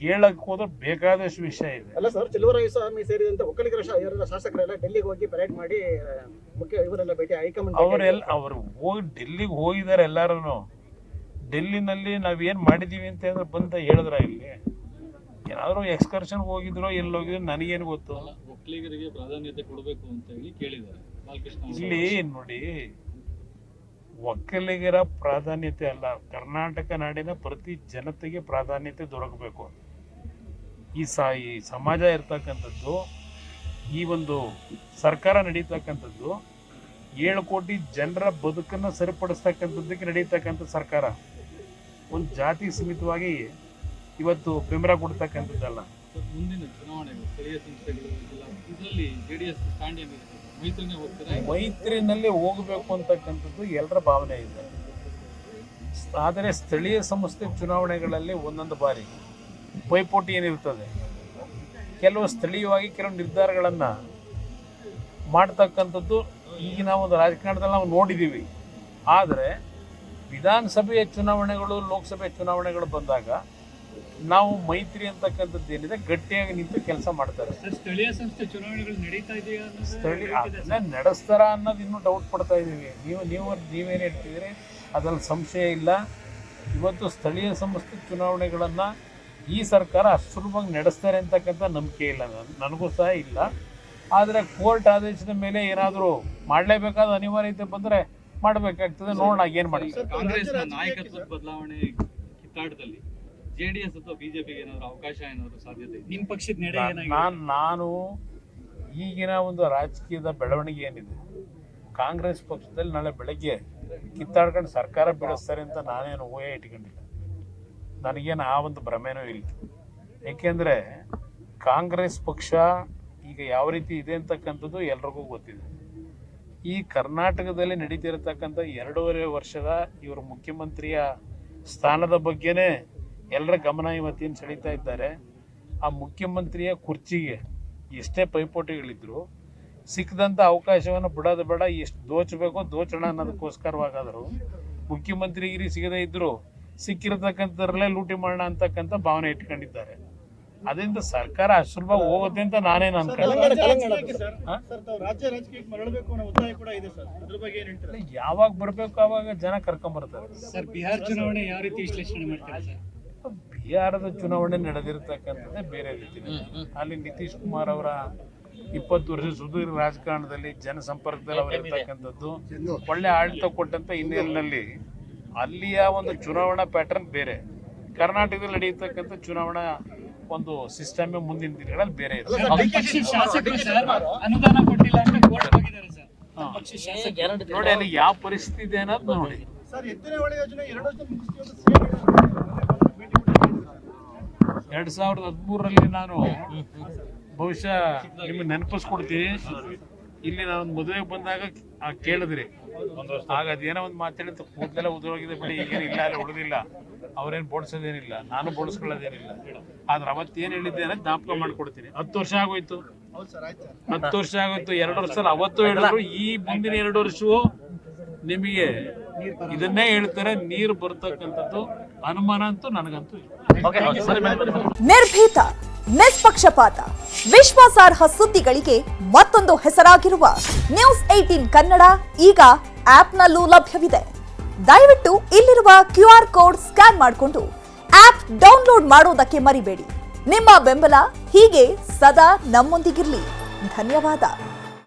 ಹೇಳಕ್ ಹೋದ್ರೆ ಬೇಕಾದಷ್ಟು ವಿಷಯ ಇದೆ. ಅಲ್ಲ ಸರ್, ಚೆಲುವರಾಯಸ್ವಾಮಿ ಸೇರಿದಂತೆ ಒಕ್ಕಲಿಗರ ಶಾಸಕರೆಲ್ಲ ಡೆಲ್ಲಿಗೆ ಹೋಗಿ ಪರೇಡ್ ಮಾಡಿ ಮುಖ್ಯ ಇವರೆಲ್ಲ ಭೇಟಿ ಹೈಕಮಾಂಡ್ ಅವರು ಹೋಗಿ ಡೆಲ್ಲಿಗೆ ಹೋಗಿದ್ದಾರೆ. ಎಲ್ಲಾರು ಡೆಲ್ಲಿನಲ್ಲಿ ನಾವೇನ್ ಮಾಡಿದೀವಿ ಅಂತ ಅಂದ್ರೆ ಬಂದ ಹೇಳಿದ್ರ, ಇಲ್ಲಿ ಏನಾದ್ರು ಎಕ್ಸ್ಕರ್ಷನ್ ಹೋಗಿದ್ರು ಎಲ್ಲಿ ಹೋಗಿದ್ರು ನನಗೇನು ಗೊತ್ತು. ಒಕ್ಕಲಿಗರಿಗೆ ಪ್ರಾಧಾನ್ಯತೆ ಕೊಡಬೇಕು ಅಂತ ಹೇಳಿ ಕೇಳಿದ್ದಾರೆ. ಇಲ್ಲಿ ನೋಡಿ, ಒಕ್ಕಲಿಗರ ಪ್ರಾಧಾನ್ಯತೆ ಅಲ್ಲ, ಕರ್ನಾಟಕ ನಾಡಿನ ಪ್ರತಿ ಜನತೆಗೆ ಪ್ರಾಧಾನ್ಯತೆ ದೊರಕಬೇಕು. ಈ ಸಮಾಜ ಇರ್ತಕ್ಕಂಥದ್ದು, ಈ ಒಂದು ಸರ್ಕಾರ ನಡೀತಕ್ಕಂಥದ್ದು 7 ಕೋಟಿ ಜನರ ಬದುಕನ್ನು ಸರಿಪಡಿಸ್ತಕ್ಕಂಥದ್ದಕ್ಕೆ ನಡೀತಕ್ಕಂಥ ಸರ್ಕಾರ. ಒಂದು ಜಾತಿ ಸೀಮಿತವಾಗಿ ಇವತ್ತು ಬೆಂಬಲ ಕೊಡ್ತಕ್ಕಂಥದ್ದಲ್ಲ. ಮುಂದಿನ ಚುನಾವಣೆಗಳು, ಸ್ಥಳೀಯ ಸಂಸ್ಥೆಗಳು ಇದರಲ್ಲಿ ಜೆಡಿಎಸ್ ಸ್ಟ್ಯಾಂಡ್ ಏನಿರುತ್ತೆ, ಮೈತ್ರಿನಲ್ಲಿ ಹೋಗಬೇಕು ಅಂತಕ್ಕಂಥದ್ದು ಎಲ್ಲರ ಭಾವನೆ ಇದೆ. ಆದರೆ ಸ್ಥಳೀಯ ಸಂಸ್ಥೆ ಚುನಾವಣೆಗಳಲ್ಲಿ ಒಂದೊಂದು ಬಾರಿ ಪೈಪೋಟಿ ಏನಿರ್ತದೆ, ಕೆಲವು ಸ್ಥಳೀಯವಾಗಿ ಕೆಲವು ನಿರ್ಧಾರಗಳನ್ನು ಮಾಡ್ತಕ್ಕಂಥದ್ದು ಈಗಿನ ಒಂದು ರಾಜಕಾರಣದಲ್ಲಿ ನಾವು ನೋಡಿದ್ದೀವಿ. ಆದರೆ ವಿಧಾನಸಭೆಯ ಚುನಾವಣೆಗಳು, ಲೋಕಸಭೆ ಚುನಾವಣೆಗಳು ಬಂದಾಗ ನಾವು ಮೈತ್ರಿ ಅಂತಕ್ಕಂಥದ್ದು ಏನಿದೆ ಗಟ್ಟಿಯಾಗಿ ನಿಂತು ಕೆಲಸ ಮಾಡ್ತಾರೆ. ಸ್ಥಳೀಯ ಸಂಸ್ಥೆ ಚುನಾವಣೆಗಳು ನಡೀತಾ ಇದೆಯಾ ನಡೆಸ್ತಾರ ಅನ್ನೋದು ಇನ್ನೂ ಡೌಟ್ ಪಡ್ತಾ ಇದ್ದೀವಿ. ನೀವೇನು ಹೇಳ್ತಿದ್ದೀರಿ ಅದ್ರಲ್ಲಿ ಸಂಶಯ ಇಲ್ಲ. ಇವತ್ತು ಸ್ಥಳೀಯ ಸಂಸ್ಥೆ ಚುನಾವಣೆಗಳನ್ನು ಈ ಸರ್ಕಾರ ಅಷ್ಟು ಸುಲಭವಾಗಿ ನಡೆಸ್ತಾರೆ ಅಂತಕ್ಕಂಥ ನಂಬಿಕೆ ಇಲ್ಲ, ನನಗೂ ಸಹ ಇಲ್ಲ. ಆದರೆ ಕೋರ್ಟ್ ಆದೇಶದ ಮೇಲೆ ಏನಾದರೂ ಮಾಡಲೇಬೇಕಾದ ಅನಿವಾರ್ಯತೆ ಬಂದರೆ ಮಾಡಬೇಕಾಗ್ತದೆ. ನೋಡೋಣ ಏನು ಮಾಡ್ತಾರೆ. ಕಾಂಗ್ರೆಸ್ನ ನಾಯಕತ್ವದ ಬದಲಾವಣೆ ಕಿತ್ತಾಟದಲ್ಲಿ ಜೆಡಿಎಸ್ ಅಥವಾ ಬಿಜೆಪಿಗೆ ಏನಾದ್ರು ಅವಕಾಶ ಏನಾದ್ರು ಸಾಧ್ಯತೆ ಇದೆ? ನಿಮ್ಮ ಪಕ್ಷದ ನಡೆ ನಾನು ಈಗಿನ ಒಂದು ರಾಜಕೀಯದ ಬೆಳವಣಿಗೆ ಏನಿದೆ, ಕಾಂಗ್ರೆಸ್ ಪಕ್ಷದಲ್ಲಿ ನಾಳೆ ಬೆಳಗ್ಗೆ ಕಿತ್ತಾಡ್ಕೊಂಡು ಸರ್ಕಾರ ಬೀಳಿಸ್ತಾರೆ ಅಂತ ನಾನೇನು ಊಹೆ ಇಟ್ಕೊಂಡಿಲ್ಲ. ನನಗೇನು ಆ ಒಂದು ಭ್ರಮೆನೂ ಇಲ್ಲ. ಏಕೆಂದರೆ ಕಾಂಗ್ರೆಸ್ ಪಕ್ಷ ಈಗ ಯಾವ ರೀತಿ ಇದೆ ಅಂತಕ್ಕಂಥದ್ದು ಎಲ್ರಿಗೂ ಗೊತ್ತಿದೆ. ಈ ಕರ್ನಾಟಕದಲ್ಲಿ ನಡೀತಿರತಕ್ಕಂಥ 2.5 ವರ್ಷದ ಇವರು ಮುಖ್ಯಮಂತ್ರಿಯ ಸ್ಥಾನದ ಬಗ್ಗೆನೇ ಎಲ್ಲರ ಗಮನ ಇವತ್ತೇನು ಸೆಳೀತಾ ಇದ್ದಾರೆ. ಆ ಮುಖ್ಯಮಂತ್ರಿಯ ಕುರ್ಚಿಗೆ ಎಷ್ಟೇ ಪೈಪೋಟಿಗಳಿದ್ರು ಸಿಕ್ಕದಂಥ ಅವಕಾಶವನ್ನು ಬಿಡೋದು ಬೇಡ, ಎಷ್ಟು ದೋಚಬೇಕೋ ದೋಚೋಣ ಅನ್ನೋದಕ್ಕೋಸ್ಕರವಾಗಾದರೂ ಮುಖ್ಯಮಂತ್ರಿಗಿರಿ ಸಿಗದೇ ಇದ್ದರೂ ಸಿಕ್ಕಿರತಕ್ಕಂಥದ್ರಲ್ಲೇ ಲೂಟಿ ಮಾಡೋಣ ಅಂತಕ್ಕಂಥ ಭಾವನೆ ಇಟ್ಕೊಂಡಿದ್ದಾರೆ. ಅದರಿಂದ ಸರ್ಕಾರ ಅಸುಲಭ ಹೋಗುತ್ತೆ ಅಂತ ನಾನೇನು ಯಾವಾಗ ಬರಬೇಕು ಆವಾಗ ಜನ ಕರ್ಕೊಂಡ್ಬರ್ತಾರೆ. ಸರ್, ಬಿಹಾರ ಚುನಾವಣೆ ಯಾವ ರೀತಿ ವಿಶ್ಲೇಷಣೆ ಮಾಡ್ತಾರೆ ಸರ್? ಬಿಹಾರದ ಚುನಾವಣೆ ನಡೆದಿರ್ತಕ್ಕಂಥದ್ದೇ ಬೇರೆ ರೀತಿ. ಅಲ್ಲಿ ನಿತೀಶ್ ಕುಮಾರ್ ಅವರ 20 ವರ್ಷ ಸುದೀರ್ಘ ರಾಜಕಾರಣದಲ್ಲಿ ಜನಸಂಪರ್ಕದಲ್ಲಿ ಅವರು ಇರ್ತಕ್ಕಂಥದ್ದು, ಒಳ್ಳೆ ಆಡಳಿತ ಕೊಟ್ಟಂತ ಹಿನ್ನೆಲೆಯಲ್ಲಿ ಅಲ್ಲಿಯ ಒಂದು ಚುನಾವಣಾ ಪ್ಯಾಟರ್ನ್ ಬೇರೆ, ಕರ್ನಾಟಕದಲ್ಲಿ ನಡೆಯತಕ್ಕಂಥ ಚುನಾವಣಾ ಒಂದು ಸಿಸ್ಟಮ್ ಮುಂದಿನ ದಿನಗಳಲ್ಲಿ ಬೇರೆ ಇದೆ. ನೋಡಿ ಅಲ್ಲಿ ಯಾವ ಪರಿಸ್ಥಿತಿ ಇದೆ ಅನ್ನೋದು ನೋಡಿ. 2013ರಲ್ಲಿ ನಾನು ಬಹುಶಃ ನಿಮಗೆ ನೆನಪಿಸ್ಕೊಡ್ತೀನಿ. ಇಲ್ಲಿ ನಾನು ಮದುವೆಗೆ ಬಂದಾಗ ಕೇಳಿದ್ರಿ, ಆಗ ಅದೇನೋ ಒಂದು ಮಾತಾಡಿದ್ದು ಕೂದಲೆಲ್ಲ ಉದುರೋಗಿದೆ ಬಿಡಿ, ಈಗೇನು ಇಲ್ಲ ಅಲ್ಲಿ ಉಳಿದಿಲ್ಲ, ಅವ್ರೇನು ಬೋಡಿಸೋದೇನಿಲ್ಲ, ನಾನು ಬೋಡಿಸ್ಕೊಳ್ಳೋದೇನಿಲ್ಲ. ಆದ್ರೆ ಅವತ್ತೇನು ಹೇಳಿದ್ದೆ ಅನ್ನೋದು ಜ್ಞಾಪಕ ಮಾಡ್ಕೊಡ್ತೀನಿ. 10 ವರ್ಷ ಆಗೋಯ್ತು, 10 ವರ್ಷ ಆಗೋಯ್ತು. 2 ವರ್ಷ ಅವತ್ತು ಹೇಳಿದ್ರು, ಈ ಮುಂದಿನ 2 ವರ್ಷವೂ ನಿಮಗೆ ಇದನ್ನೇ ಹೇಳ್ತಾರೆ. ನೀರು ಬರ್ತಕ್ಕಂಥದ್ದು ಅನುಮಾನ ಅಂತೂ ನನಗಂತೂ ನಿರ್ಭೀತ, ನಿಷ್ಪಕ್ಷಪಾತ, ವಿಶ್ವಾಸಾರ್ಹ ಸುದ್ದಿಗಳಿಗೆ ಮತ್ತೊಂದು ಹೆಸರಾಗಿರುವ ನ್ಯೂಸ್ 18 ಕನ್ನಡ ಈಗ ಆಪ್ನಲ್ಲೂ ಲಭ್ಯವಿದೆ. ದಯವಿಟ್ಟು ಇಲ್ಲಿರುವ QR ಕೋಡ್ ಸ್ಕ್ಯಾನ್ ಮಾಡಿಕೊಂಡು ಆಪ್ ಡೌನ್ಲೋಡ್ ಮಾಡೋದಕ್ಕೆ ಮರಿಬೇಡಿ. ನಿಮ್ಮ ಬೆಂಬಲ ಹೀಗೆ ಸದಾ ನಮ್ಮೊಂದಿಗಿರಲಿ. ಧನ್ಯವಾದ.